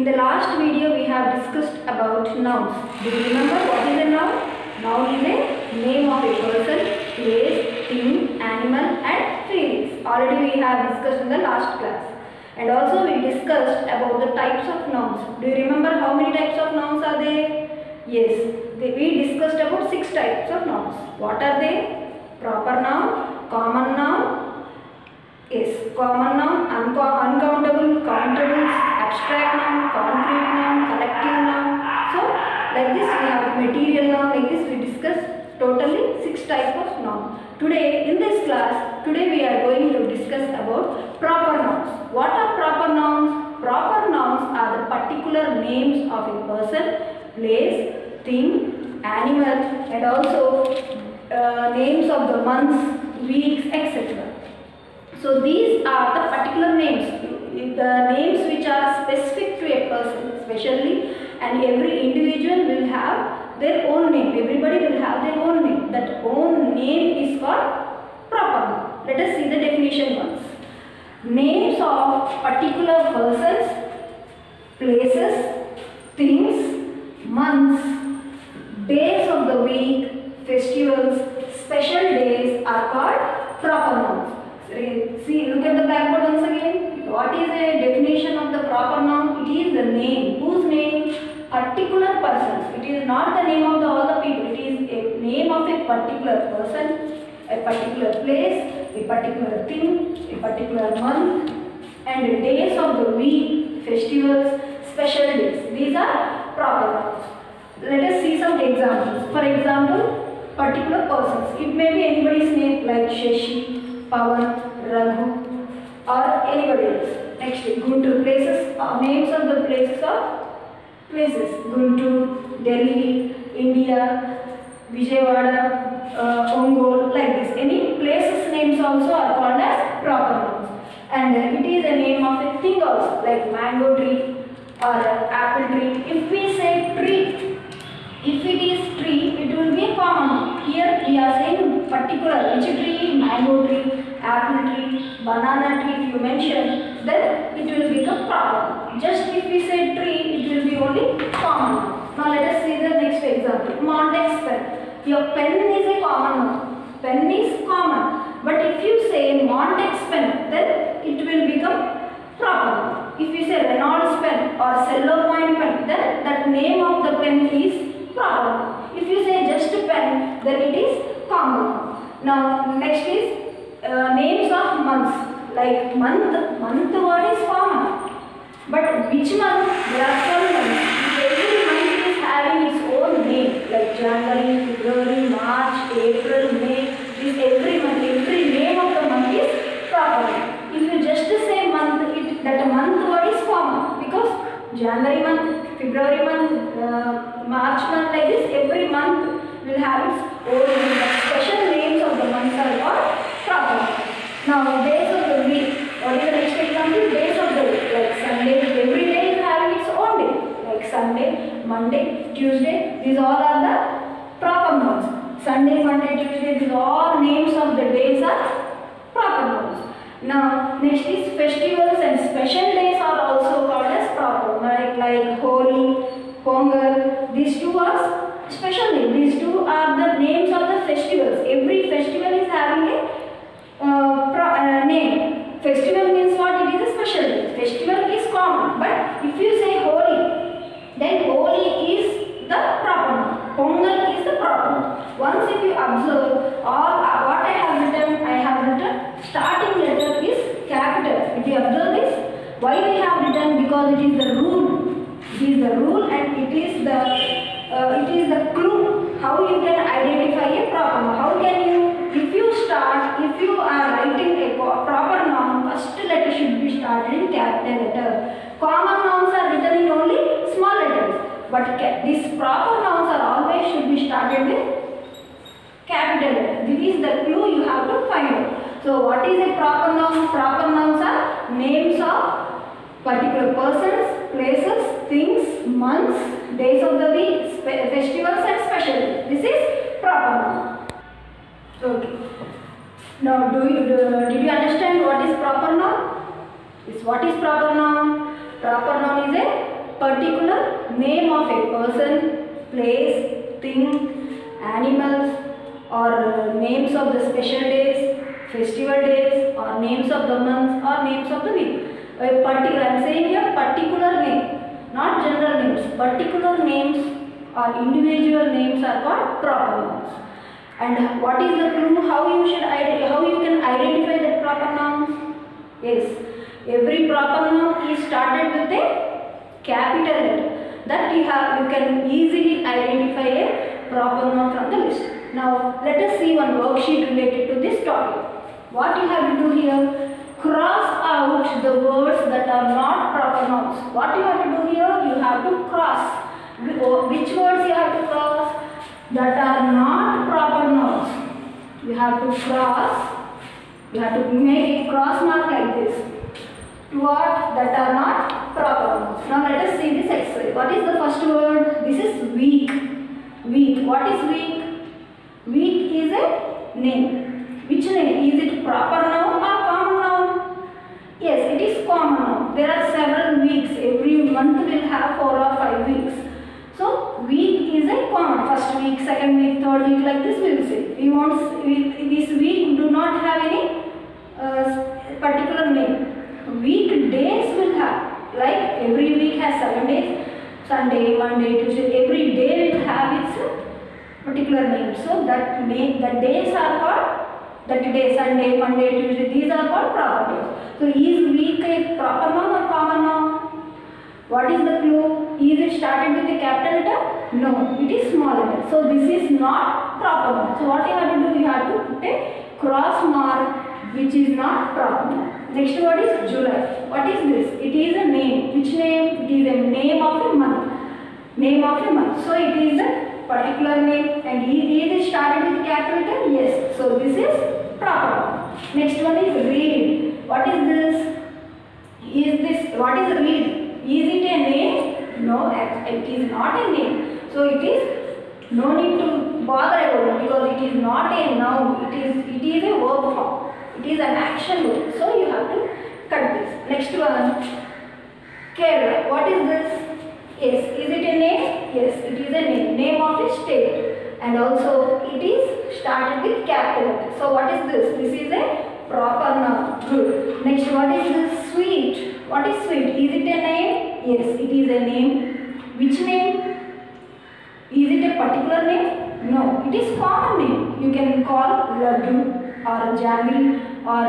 In the last video we have discussed about nouns. Do you remember what is a noun? Noun is a name of a person, place, thing, animal and feelings. Already we have discussed in the last class. And also we discussed about the types of nouns. Do you remember how many types of nouns are there? Yes, we discussed about 6 types of nouns. What are they? Proper noun, common noun, yes, common noun, uncountable, countables, abstract noun, concrete noun, collective noun. So, like this we have material noun, like this we discussed totally 6 types of noun. Today, in this class, today we are going to discuss about proper nouns. What are proper nouns? Proper nouns are the particular names of a person, place, thing, animal and also names of the months, weeks, etc. So these are the particular names, the names which are specific to a person especially, and every individual will have their own name. Everybody will have their own name. That own name is called proper noun. Let us see the definition once. Names of particular persons, places, things, months, days of the week, festivals, special days are called proper nouns. See, look at the blackboard once again. What is a definition of the proper noun? It is the name. Whose name? Particular persons. It is not the name of all the people. It is a name of a particular person, a particular place, a particular thing, a particular month, and days of the week, festivals, special days. These are proper nouns. Let us see some examples. For example, particular persons. It may be anybody's name like Shashi, Pawan, Raghu or anybody else. Next, Guntur. Places, names of the places are places. Guntur, Delhi, India, Vijayawada, Ongole, like this. Any places names also are called as proper nouns. And it is a name of a thing also, like mango tree or apple tree. If we say tree, if it is tree, it will be a common noun. Here we are saying particular which tree, mango tree, apple tree, banana tree. If you mention, then it will become proper. Just if we say tree, it will be only common noun. Now let us see the next example. Montex pen. Your pen is a common noun. Pen is common. But if you say Montex pen, then it will become proper noun. If you say Reynolds pen or Cello Point pen, then that name of the pen is proper noun. If you say just pen, then it is common noun. Now next is names of months. Like month word is common. But which month? There are 12 months. Every month is having its own name. Like January, February, March, April, May. This every month, every name of the month is proper noun. If you just say month, that month word is common because January month, February month, March month, like this, every month will have its own name. The special names of the months are called proper. Now, days of the week. What is the next example? Days of the week. Like Sunday, every day is having its own day. Like Sunday, Monday, Tuesday. These all are the proper nouns. Sunday, Monday, Tuesday. These all names of the days are proper nouns. Now, next is festivals and special days are also called as proper. Like Holi, Pongal. These two are special names. These two are the names of the festivals. Every festival is having a name. Festival means what? It is a special day. Festival is common. But if you say Holi, then Holi is the proper noun. Pongal is the proper noun. Once if you observe all what I have written starting letter is capital. If you observe this, why we have written? Because it is the rule. It is the rule and it is the clue how you can identify a proper noun. How can you, if you are writing a proper noun, first letter should be started in capital letter. Common nouns are written in only small letters. But these proper nouns are always should be started with capital letter. This is the clue you have to find out. So what is a proper noun? Proper nouns are names of particular persons, places, things, months, days of the week, festivals and special days. This is proper noun. Okay. Now did you understand what is proper noun? What is proper noun? Proper noun is a particular name of a person, place, thing, animals, or names of the special days, festival days, or names of the months, or names of the week. A particular, I am saying here particular name, not general names. Particular names or individual names are called proper nouns. And what is the clue? How you can identify the proper nouns? Yes, every proper noun is started with a capital letter. That you can easily identify a proper noun from the list. Now let us see one worksheet related to this topic. What you have to do here? Cross out the words that are not proper nouns. What you have to do here? You have to cross. Which words you have to cross? That are not proper nouns. You have to cross. You have to make a cross mark like this. What? That are not proper nouns. Now let us see this exercise. What is the first word? This is week. Week. What is week? Week is a name. Which name? Is it proper noun or common noun? Yes, it is common noun. There are several weeks. Every month will have 4 or 5 weeks. So week is a common. First week, second week, third week, like this we will say. This week do not have any particular name. Weekdays will have, like every week has 7 days. Sunday, Monday, Tuesday, every day will have its particular name. So that name, the days are called, that day, Sunday, Monday, Tuesday, these are called proper days. So is week a proper noun or common noun? What is the clue? Is it started with a capital letter? No, it is small letter. So this is not proper noun. So what you have to do? You have to put a cross mark which is not proper noun. Next word is July. What is this? It is a name. Which name? It is a name of a month. Name of a month. So it is a particular name, and is it started with capital letter? Yes. So this is proper. Next one is read. What is this? What is read? Is it a name? No, it is not a name. So it is no need to bother about it because it is not a noun. It is a verb form. It is an action word. So you have to cut this. Next one, Kerala. What is this? Yes, is it a name? Yes, it is a name. Name of a state. And also it is started with capital letter. So what is this? This is a proper noun. Good. Next, what is this? Sweet. What is sweet? Is it a name? Yes, it is a name. Which name? Is it a particular name? No, it is common name. You can call laddu or jaggery or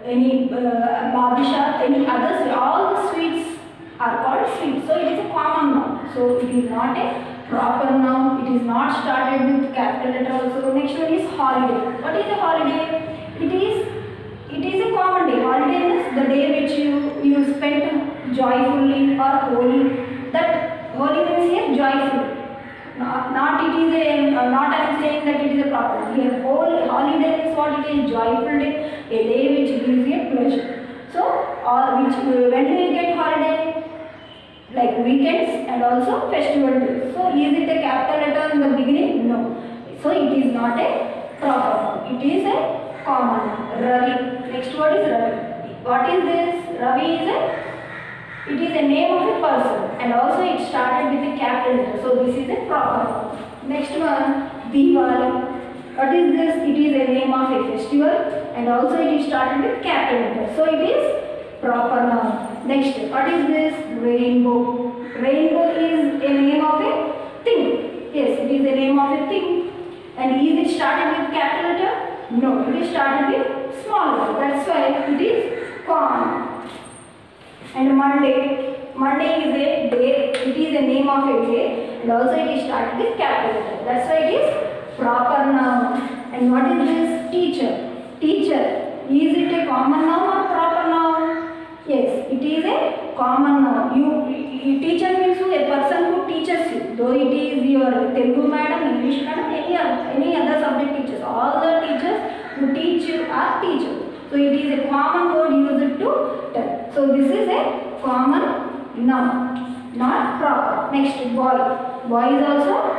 any badisha, any others. All the sweets are called sweets. So it is a common noun. So it is not a proper noun. It is not started with capital letter also. Next one is holiday. What is a holiday? It is a common day. Holiday is the day which you spent joyfully or holy. That holy means here joyful. Not it is a not I am saying that it is a proper. Here holiday is what it is, joyful day, a day which gives you pleasure. So when do you get holiday? Like weekends and also festival days. So is it a capital letter in the beginning? No. So it is not a proper noun. It is a common noun. Ravi. Next word is Ravi. What is this? Ravi it is a name of a person and also it started with a capital letter. So this is a proper noun. Next one, Diwali. What is this? It is a name of a festival and also it is started with capital letter. So it is proper noun. Next, what is this? Rainbow. Rainbow is a name of a thing. Yes, it is a name of a thing. And is it started with capital letter? No, it is started with small letter. That's why it is common. And Monday. Monday is a day. It is a name of a day. And also it is started with capital letter. That's why it is proper noun. And what is this? Teacher. Teacher. Is it a common noun or proper noun? Yes, it is a common noun. Teacher means a person who teaches you. Though it is your Telugu madam, English madam, any other subject teachers. All the teachers who teach you are teachers. So it is a common word used to tell. So this is a common noun, not proper. Next, boy. Boy is also,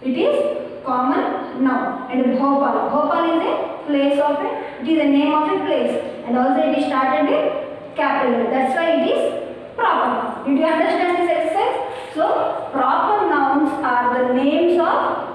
it is common noun. And Bhopal. Bhopal is a place of it is a name of a place. And also it is started with capital letter. That's why it is proper noun. Did you understand this exercise? So proper nouns are the names of,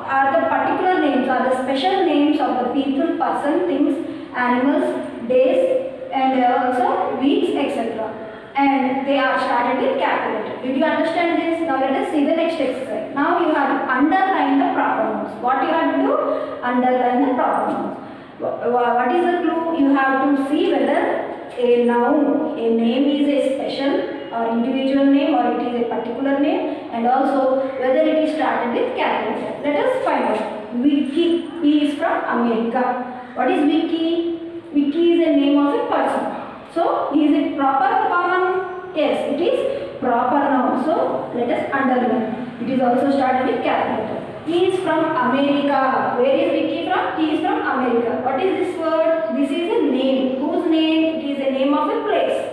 are the particular names, are the special names of the people, person, things, animals, days, and also weeks, etc. And they are started with capital letter. Did you understand this? Now let us see the next exercise. Now you have to underline the proper nouns. What you have to do? Underline the proper nouns. What is the clue? You have to see whether a noun, a name is a special or individual name, or it is a particular name, and also whether it is started with capital letter. Let us find out. Vicky, he is from America. What is Vicky? Vicky is a name of a person. So is it proper or common? Yes, it is proper noun. So let us underline. It is also started with capital letter. He is from America. Where is Vicky from? He is from America. What is this word? This is a name. Whose name? It is a name of a place.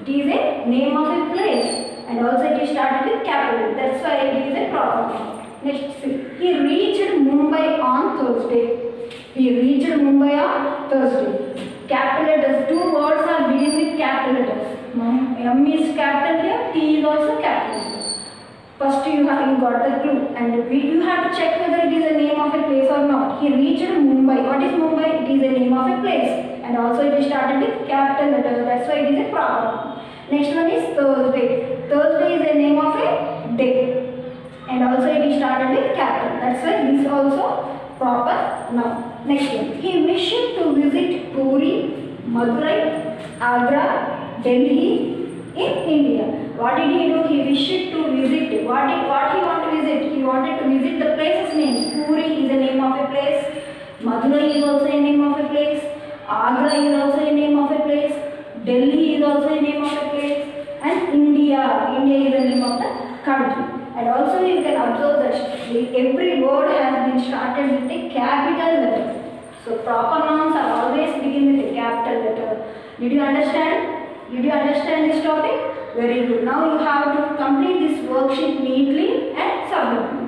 It is a name of a place. And also it is started with capital. That's why it is a proper noun. Next, see. He reached Mumbai on Thursday. He reached Mumbai on Thursday. Capital letters. Two words are begin with capital letters. M is capital here. T is also capital. First you have got the clue, and you have to check whether it is a name of a place or not. He reached Mumbai. What is Mumbai? It is a name of a place, and also it is started with capital letters. That's why it is a proper noun. Next one is Thursday. Thursday is a name of a day, and also it is started with capital. That's why this is also proper noun. Next one. He wished to visit Puri, Madurai, Agra, Delhi in India. What did he do? He wished to visit. What he want to visit? He wanted to visit the places names. Puri is a name of a place. Madurai is also a name of a place. Agra is also a name of a place. Delhi is also a name of a place. And India. India is the name of the country. And also you can observe that every word has been started with a capital letter. So proper nouns are always begin with a capital letter. Did you understand? Did you understand this topic? Very good. Now you have to complete this worksheet neatly and submit.